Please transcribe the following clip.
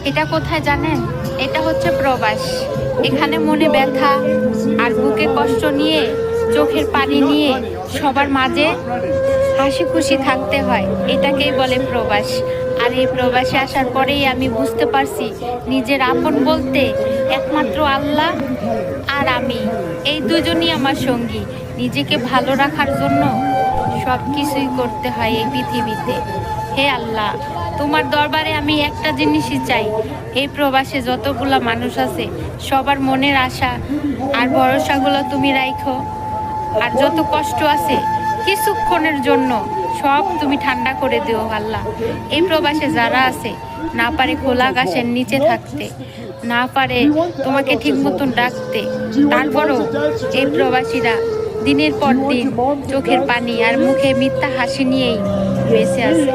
এটা কোথায় জানেন? এটা হচ্ছে প্রবাস। এখানে মনে ব্যথা আর বুকে কষ্ট নিয়ে, চোখের পানি নিয়ে সবার মাঝে হাসি খুশি থাকতে হয়। এটাকেই বলে প্রবাস। আর এই প্রবাসে আসার পরেই আমি বুঝতে পারছি নিজের আপন বলতে একমাত্র আল্লাহ আর আমি, এই দুজনই আমার সঙ্গী। নিজেকে ভালো রাখার জন্য সব কিছুই করতে হয় এই পৃথিবীতে। হে আল্লাহ, তোমার দরবারে আমি একটা জিনিসই চাই, এই প্রবাসে যতগুলা মানুষ আছে সবার মনের আশা আর ভরসাগুলো তুমি রাখো। আর যত কষ্ট আছে কিছুক্ষণের জন্য সব তুমি ঠান্ডা করে দিও আল্লাহ। এই প্রবাসে যারা আছে না পারে খোলা আকাশের নিচে থাকতে, না পারে তোমাকে ঠিক মতন ডাকতে, তারপরও এই প্রবাসীরা দিনের পর দিন চোখের পানি আর মুখে মিথ্যা হাসি নিয়েই বেঁচে আছে।